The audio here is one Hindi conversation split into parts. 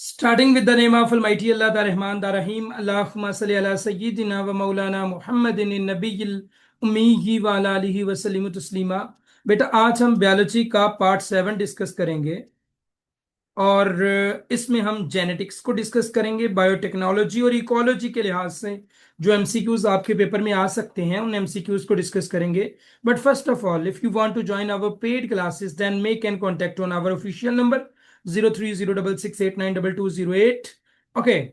Starting with the name of Almighty Allah, the Rahman, the Rahim. Allahumma salli ala Sayyidina wa Maulana Muhammadin Nabeel उम्मी व अला आलिहि व सल्लिम तस्लीमा। बेटा आज हम बायोलॉजी का पार्ट 7 डिस्कस करेंगे और इसमें हम जेनेटिक्स को डिस्कस करेंगे, बायोटेक्नोलॉजी और इकोलॉजी के लिहाज से जो एमसीक्यूज आपके पेपर में आ सकते हैं उन एमसीक्यूज को डिस्कस करेंगे। But first of all, if you want to join our paid classes then make an contact on our official number 0306689220 okay.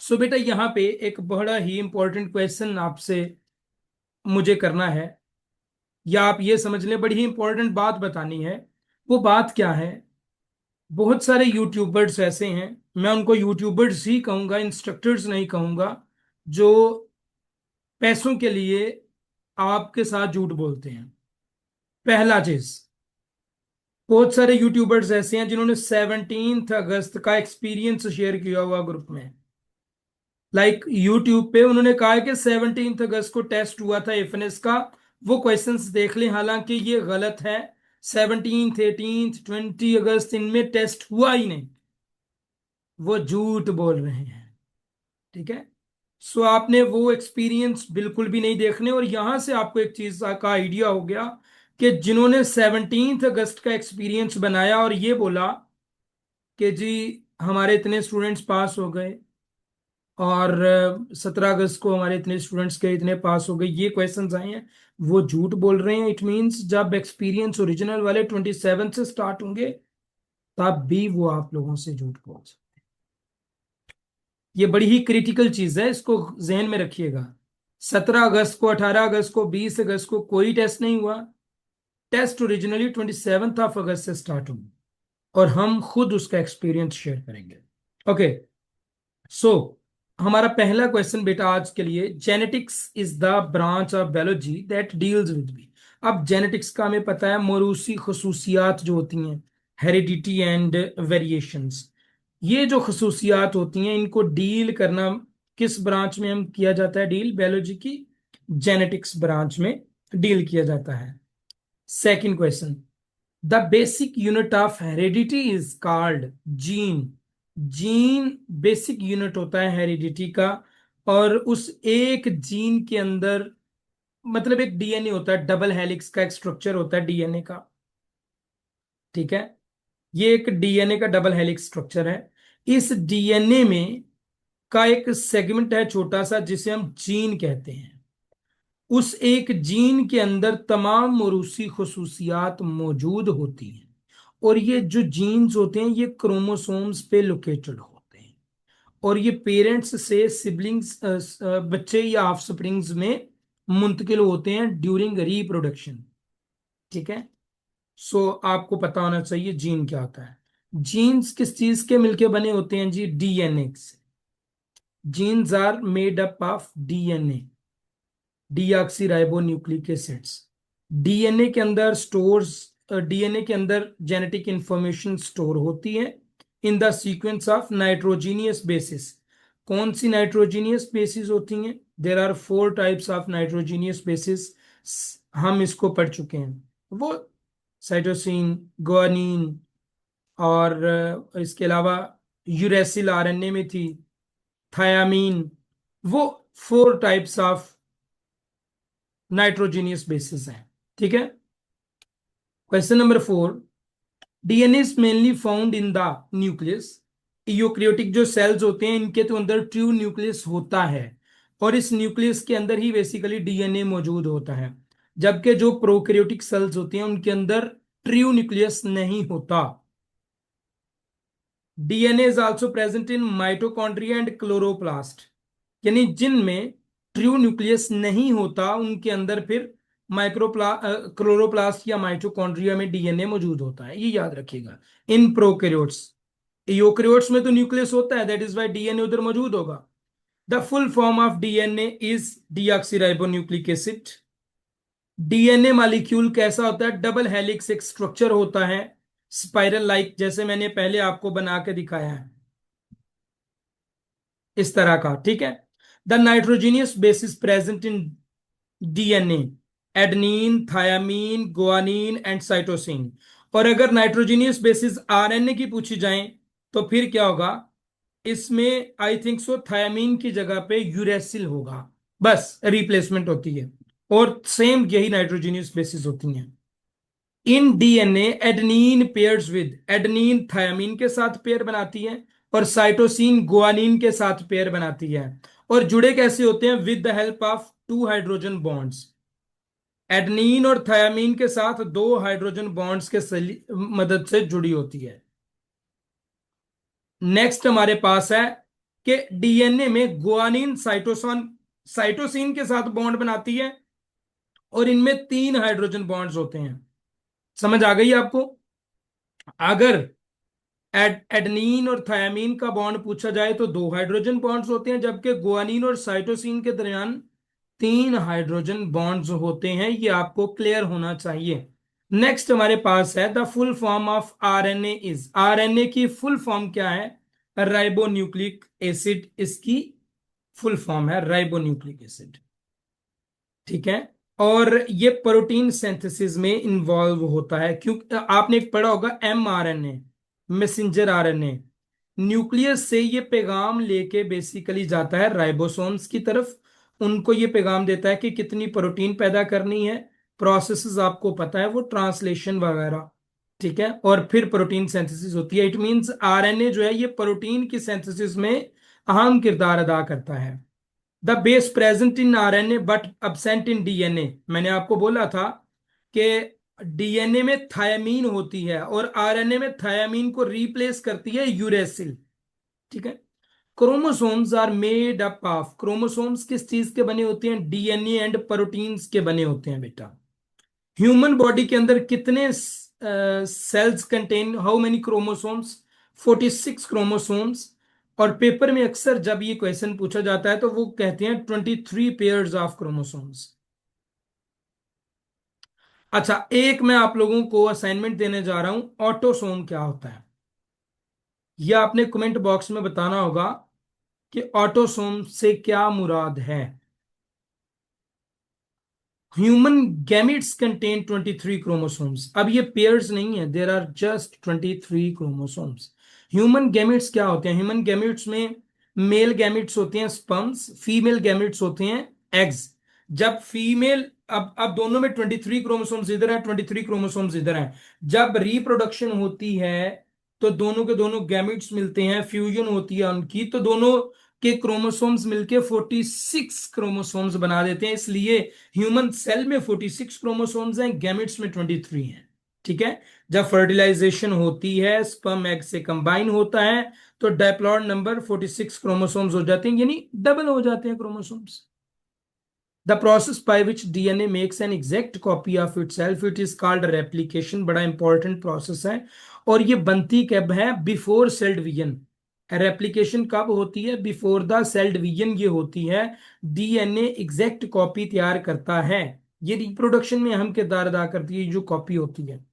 So बेटा यहाँ पे एक बड़ा ही इंपॉर्टेंट क्वेश्चन आपसे मुझे करना है, या आप ये समझ लें बड़ी ही इंपॉर्टेंट बात बतानी है। वो बात क्या है? बहुत सारे यूट्यूबर्स ऐसे हैं, मैं उनको यूट्यूबर्स ही कहूंगा, इंस्ट्रक्टर्स नहीं कहूंगा, जो पैसों के लिए आपके साथ झूठ बोलते हैं। पहला चीज, बहुत सारे यूट्यूबर्स ऐसे हैं जिन्होंने 17 अगस्त का एक्सपीरियंस शेयर किया हुआ ग्रुप में। लाइक यूट्यूब पे उन्होंने कहा है कि 17 अगस्त को टेस्ट हुआ था एफएनएस का, वो क्वेश्चंस देख लें, हालांकि ये गलत है। 17, 18, 20 अगस्त इनमें टेस्ट हुआ ही नहीं, वो झूठ बोल रहे हैं। ठीक है, सो आपने वो एक्सपीरियंस बिल्कुल भी नहीं देखने। और यहां से आपको एक चीज का आइडिया हो गया कि जिन्होंने 17 अगस्त का एक्सपीरियंस बनाया और ये बोला कि जी हमारे इतने स्टूडेंट्स पास हो गए और 17 अगस्त को हमारे इतने स्टूडेंट्स के इतने पास हो गए, ये क्वेश्चंस आए हैं, वो झूठ बोल रहे हैं। इट मींस जब एक्सपीरियंस ओरिजिनल वाले 27 से स्टार्ट होंगे तब भी वो आप लोगों से झूठ बोल सकते। ये बड़ी ही क्रिटिकल चीज है, इसको जहन में रखिएगा। 17 अगस्त को, 18 अगस्त को, 20 अगस्त को कोई टेस्ट नहीं हुआ। टेस्ट ओरिजिनली 27 अगस्त से स्टार्ट होंगे और हम खुद उसका एक्सपीरियंस शेयर करेंगे। ओके, सो हमारा पहला क्वेश्चन बेटा आज के लिए, genetics is the branch of biology that deals with B. अब जेनेटिक्स का हमें पता है मौरूसी खसूसियात जो होती हैं, हेरिडिटी एंड वेरिएशंस, ये जो खसूसियात होती हैं इनको डील करना किस ब्रांच में हम किया जाता है डील? बायोलॉजी की जेनेटिक्स ब्रांच में डील किया जाता है। Second question, the basic unit of heredity is called gene. Gene basic unit होता है हेरिडिटी का, और उस एक जीन के अंदर मतलब एक डीएनए होता है, डबल हेलिक्स का एक स्ट्रक्चर होता है डीएनए का। ठीक है, ये एक डीएनए का डबल हेलिक्स स्ट्रक्चर है। इस डीएनए में का एक सेगमेंट है छोटा सा जिसे हम जीन कहते हैं। उस एक जीन के अंदर तमाम मौरूसी खसूसियात मौजूद होती हैं, और ये जो जीन्स होते हैं ये क्रोमोसोम्स पे लोकेटेड होते हैं, और ये पेरेंट्स से सिबलिंग्स बच्चे या ऑफस्प्रिंग्स में मुंतकिल होते हैं ड्यूरिंग रिप्रोडक्शन। ठीक है, सो आपको पता होना चाहिए जीन क्या होता है। जीन्स किस चीज के मिलके बने होते हैं जी? डीएनए से। Genes are made up of DNA, deoxyribonucleic acids. DNA के अंदर स्टोर्स, डीएनए के अंदर जेनेटिक इंफॉर्मेशन स्टोर होती है in the sequence of nitrogenous bases. कौन सी नाइट्रोजीनियस बेसिस होती हैं? There are 4 types of nitrogenous bases, हम इसको पढ़ चुके हैं। वो साइटोसिन, गुआनिन, और इसके अलावा यूरेसिल आरएनए में थी, थायामीन। वो 4 टाइप्स ऑफ नाइट्रोजीनियस बेसिस हैं। ठीक है, question number 4, DNA is mainly found in the nucleus. Eukaryotic जो सेल्स होते हैं इनके तो अंदर ट्रू न्यूक्लियस होता है, और इस न्यूक्लियस के अंदर ही बेसिकली डीएनए मौजूद होता है। जबकि जो प्रोकैरियोटिक सेल्स होते हैं उनके अंदर ट्रू न्यूक्लियस नहीं होता। DNA is also present in mitochondria and chloroplast, यानी जिनमें ट्रू न्यूक्लियस नहीं होता उनके अंदर फिर क्लोरोप्लास्ट या माइटोकॉन्ड्रिया में डीएनए मौजूद होता है, ये याद रखिएगा। इन प्रोकैरियोट्स, यूकेरियोट्स में तो न्यूक्लियस होता है, दैट इज वाई डीएनए उधर मौजूद होगा। The full form of DNA is deoxyribonucleic acid. DNA molecule कैसा होता है? डबल हेलिक्स एक स्ट्रक्चर होता है, स्पाइरल लाइक, जैसे मैंने पहले आपको बना के दिखाया है इस तरह का। ठीक है, the nitrogenous bases present in DNA, adenine, thymine, guanine and cytosine. और अगर नाइट्रोजीनियस बेसिस आरएनए की पूछी जाए तो फिर क्या होगा, इसमें आई थिंक सो थायमीन की जगह पे यूरेसिल होगा, बस रिप्लेसमेंट होती है। और सेम यही नाइट्रोजनियस बेसिस होती हैं। In DNA adenine pairs with, adenine thymine के साथ पेयर बनाती है, और साइटोसिन गुआनिन के साथ पेयर बनाती है। और जुड़े कैसे होते हैं, with the help of two hydrogen bonds. Adenine और थायमीन के साथ दो हाइड्रोजन बॉन्ड्स के मदद से जुड़ी होती है। नेक्स्ट हमारे पास है कि डीएनए में गुआनिन साइटोसिन के साथ बॉन्ड बनाती है, और इनमें तीन हाइड्रोजन बॉन्ड्स होते हैं। समझ आ गई आपको? अगर एडेनिन और थायमीन का बॉन्ड पूछा जाए तो दो हाइड्रोजन बॉन्ड्स होते हैं, जबकि गुआनिन और साइटोसिन के दरमियान तीन हाइड्रोजन बॉन्ड्स होते हैं। ये आपको क्लियर होना चाहिए। नेक्स्ट हमारे पास है the full form of RNA is, RNA की फुल फॉर्म क्या है, राइबो न्यूक्लिक एसिड इसकी फुल फॉर्म है, राइबो न्यूक्लिक एसिड। ठीक है। और ये प्रोटीन सिंथेसिस में इन्वॉल्व होता है, क्योंकि आपने एक पढ़ा होगा mRNA, मैसेंजर आरएनए। न्यूक्लियस से ये पैगाम लेके बेसिकली जाता है राइबोसोम्स की तरफ। उनको ये पैगाम देता है कि कितनी प्रोटीन पैदा करनी है। प्रोसेसेस आपको पता है, वो ट्रांसलेशन वगैरह। ठीक है। और फिर प्रोटीन सिंथेसिस होती है। इट मींस आरएनए जो है ये प्रोटीन की सिंथेसिस में अहम किरदार अदा करता है। The base present in RNA but absent in DNA, मैंने आपको बोला था कि डीएनए में थायमीन होती है और आरएनए में थायमीन को रिप्लेस करती है यूरेसिल। ठीक है। Chromosomes are made up of, chromosomes किस चीज के बने होते हैं, डीएनए एंड प्रोटीन्स के बने होते हैं बेटा। ह्यूमन बॉडी के अंदर कितने sales contain, how many chromosomes, 46 chromosomes. और पेपर में अक्सर जब ये क्वेश्चन पूछा जाता है तो वो कहते हैं 23 पेयर्स ऑफ क्रोमोसोम्स। अच्छा, एक मैं आप लोगों को असाइनमेंट देने जा रहा हूं, ऑटोसोम क्या होता है। यह आपने कमेंट बॉक्स में बताना होगा कि ऑटोसोम से क्या मुराद है। Human gametes contain 23 chromosomes. अब ये पेयर्स नहीं है, there are just 23 chromosomes. Human gametes क्या होते हैं, ह्यूमन गैमिट्स में मेल गैमिट्स होते हैं स्पर्म्स, फीमेल गैमिट्स होते हैं एग्स। जब फीमेल, अब दोनों में 23 क्रोमोसोम्स इधर है, 23 क्रोमोसोम्स इधर हैं। जब रिप्रोडक्शन होती है तो दोनों के दोनों गैमिट्स मिलते हैं, फ्यूजन होती है उनकी, तो दोनों के क्रोमोसोम्स मिलके 46 क्रोमोसोम्स बना देते हैं। इसलिए ह्यूमन सेल में 46 क्रोमोसोम्स हैं, गैमेट्स में 23 हैं। ठीक है। जब फर्टिलाइजेशन होती है, स्पर्म एग से कंबाइन होता है, तो डायप्लॉइड नंबर 46 क्रोमोसोम्स हो जाते हैं, यानी डबल हो जाते हैं chromosomes. The process by which DNA makes an exact copy of itself, it is called replication. बड़ा इंपॉर्टेंट प्रोसेस है। और ये बनती कब है, बिफोर सेल डिवीजन। रेप्लिकेशन कब होती है, बिफोर द सेल डिवीजन ये होती है। डीएनए एग्जैक्ट कॉपी तैयार करता है, ये रिप्रोडक्शन में अहम किरदार अदा करती है जो कॉपी होती है।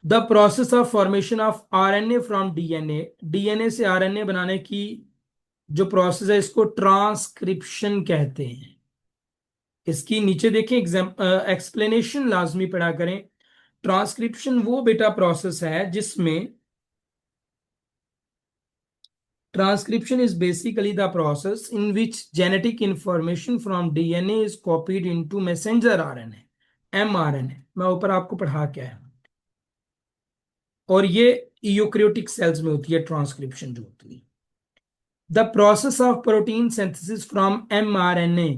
The process of formation of RNA from DNA, DNA से आरएनए बनाने की जो प्रोसेस है इसको ट्रांसक्रिप्शन कहते हैं। इसकी नीचे देखें एग्जाम एक्सप्लेनेशन लाजमी पढ़ा करें। ट्रांसक्रिप्शन वो बेटा प्रोसेस है जिसमें, transcription is basically the process in which genetic information from DNA is copied into messenger RNA, mRNA। मैं ऊपर आपको पढ़ा क्या है। और ये यूकेरियोटिक सेल्स में होती है ट्रांसक्रिप्शन जो होती है। The process of protein synthesis from mRNA,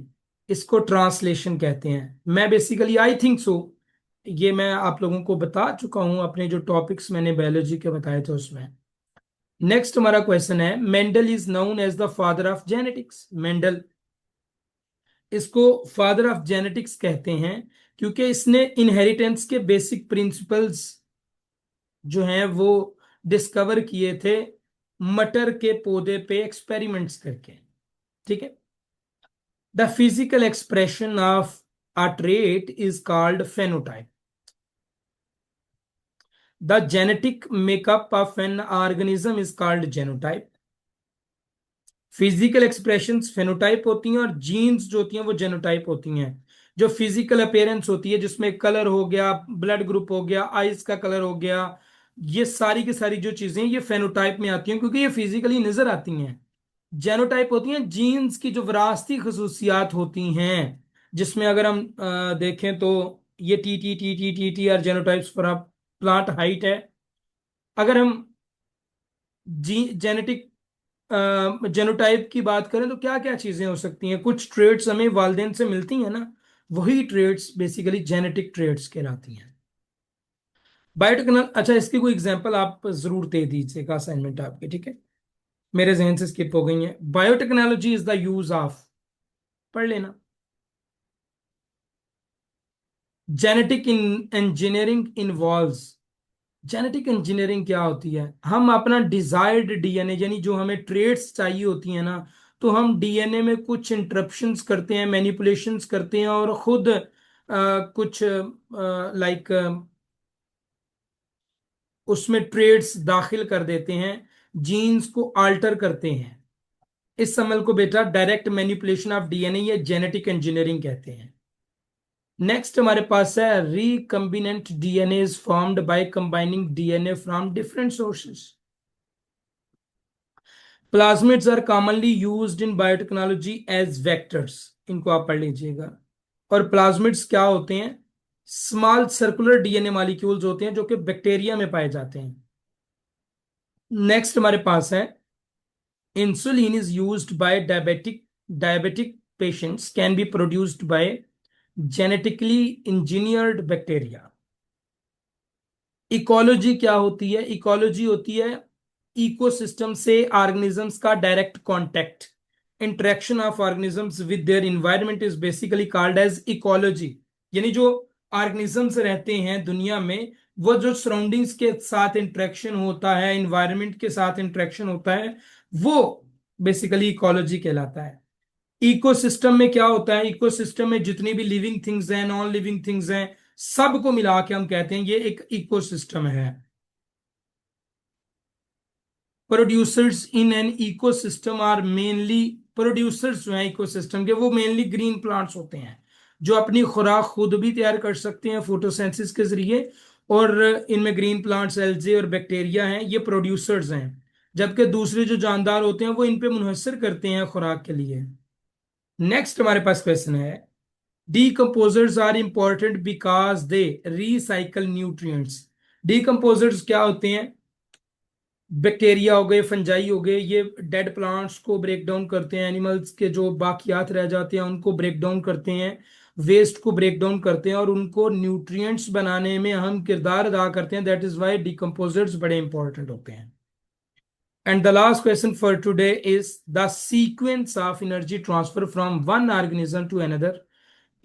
इसको ट्रांसलेशन कहते हैं। मैं बेसिकली आई थिंक सो ये मैं आप लोगों को बता चुका हूं अपने जो टॉपिक्स मैंने बायोलॉजी के बताए थे उसमें। नेक्स्ट हमारा क्वेश्चन है, Mendel is known as the father of genetics. Mendel, इसको फादर ऑफ जेनेटिक्स कहते हैं क्योंकि इसने इनहेरिटेंस के बेसिक प्रिंसिपल्स जो हैं वो डिस्कवर किए थे मटर के पौधे पे एक्सपेरिमेंट्स करके। ठीक है। The physical expression of a trait is called phenotype. The genetic makeup of an organism is called genotype. Physical expressions phenotype होती हैं और जीन्स जो होती हैं वो जेनोटाइप होती हैं। जो फिजिकल अपीयरेंस होती है जिसमें कलर हो गया, ब्लड ग्रुप हो गया, आइज का कलर हो गया, ये सारी की सारी जो चीजें ये फेनोटाइप में आती हैं, क्योंकि ये फिजिकली नजर आती हैं। जेनोटाइप होती हैं जीन्स की जो विरासती खसूसियात होती हैं, जिसमें अगर हम देखें तो ये T R genotypes for plant height है। अगर हम जी जेनेटिक जेनोटाइप की बात करें तो क्या क्या चीजें हो सकती हैं, कुछ ट्रेड्स हमें वालदेन से मिलती हैं ना, वही ट्रेड्स बेसिकली जेनेटिक ट्रेड्स कहलाती हैं। बायोटेक्नोलॉजी, अच्छा इसकी कोई एग्जांपल आप जरूर दे दीजिएगा असाइनमेंट आपके, ठीक है, मेरे जहन से स्किप हो गई है। Biotechnology is the use of, पढ़ लेना। Genetic engineering involves, genetic engineering क्या होती है, हम अपना डिजायर्ड डीएनए यानी जो हमें ट्रेड्स चाहिए होती है ना, तो हम डीएनए में कुछ इंटरप्शंस करते हैं, मैनिपुलेशंस करते हैं और खुद कुछ लाइक उसमें ट्रेड्स दाखिल कर देते हैं, जीन्स को आल्टर करते हैं। इस अमल को बेटा डायरेक्ट मैनिपुलेशन ऑफ डीएनए या जेनेटिक इंजीनियरिंग कहते हैं। नेक्स्ट हमारे पास है recombinant DNA is formed by combining DNA from different sources. Plasmids are commonly used in biotechnology as vectors, इनको आप पढ़ लीजिएगा। और प्लाज्मिड्स क्या होते हैं, स्मॉल सर्कुलर डीएनए मॉलिक्यूल्स होते हैं जो कि बैक्टीरिया में पाए जाते हैं। नेक्स्ट हमारे पास है insulin is used by diabetic patients can be produced by genetically engineered bacteria. Ecology क्या होती है, इकोलॉजी होती है इकोसिस्टम से ऑर्गेनिजम्स का direct contact, interaction of organisms with their environment is basically called as ecology. यानी जो ऑर्गेनिजम्स रहते हैं दुनिया में, वो जो सराउंडिंग्स के साथ इंटरेक्शन होता है, एनवायरनमेंट के साथ इंटरेक्शन होता है, वो बेसिकली इकोलॉजी कहलाता है। इकोसिस्टम में क्या होता है, इकोसिस्टम में जितनी भी लिविंग थिंग्स हैं, नॉन लिविंग थिंग्स हैं, सबको मिला के हम कहते हैं ये एक इकोसिस्टम है। Producers in an ecosystem are mainly, producers जो हैं इकोसिस्टम के, वो मेनली ग्रीन प्लांट्स होते हैं जो अपनी खुराक खुद भी तैयार कर सकते हैं फोटोसिंथेसिस के जरिए। और इनमें ग्रीन प्लांट्स, एल्जे और बैक्टीरिया हैं, ये प्रोड्यूसर्स हैं। जबकि दूसरे जो जानदार होते हैं वो इन पे मुनहसर करते हैं खुराक के लिए। नेक्स्ट हमारे पास क्वेश्चन है, decomposers are important because they recycle nutrients. Decomposers क्या होते हैं, बैक्टीरिया हो गए, फंजाई हो गए, ये डेड प्लांट्स को ब्रेक डाउन करते हैं, एनिमल्स के जो बाकियात रह जाते हैं उनको ब्रेक डाउन करते हैं, वेस्ट को ब्रेक डाउन करते हैं और उनको न्यूट्रिएंट्स बनाने में अहम किरदार अदा करते हैं। दैट इज वाई डीकम्पोजर्स बड़े इंपॉर्टेंट होते हैं। And the last question for today is the sequence of energy transfer from one organism to another.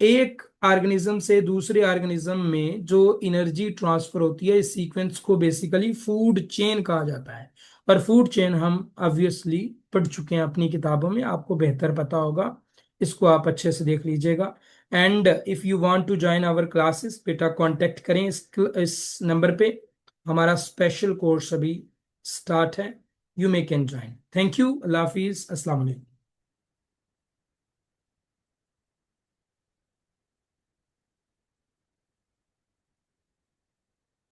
एक ऑर्गेनिज्म से दूसरे ऑर्गेनिज्म में जो एनर्जी ट्रांसफर होती है, इस सीक्वेंस को बेसिकली फूड चेन कहा जाता है। और फूड चेन हम ऑब्वियसली पढ़ चुके हैं अपनी किताबों में, आपको बेहतर पता होगा, इसको आप अच्छे से देख लीजिएगा। And if you want to join our classes बेटा कांटेक्ट करें इस नंबर पे, हमारा स्पेशल कोर्स अभी स्टार्ट है, you may can join. Thank you. Allah Hafiz. Assalamu alaikum.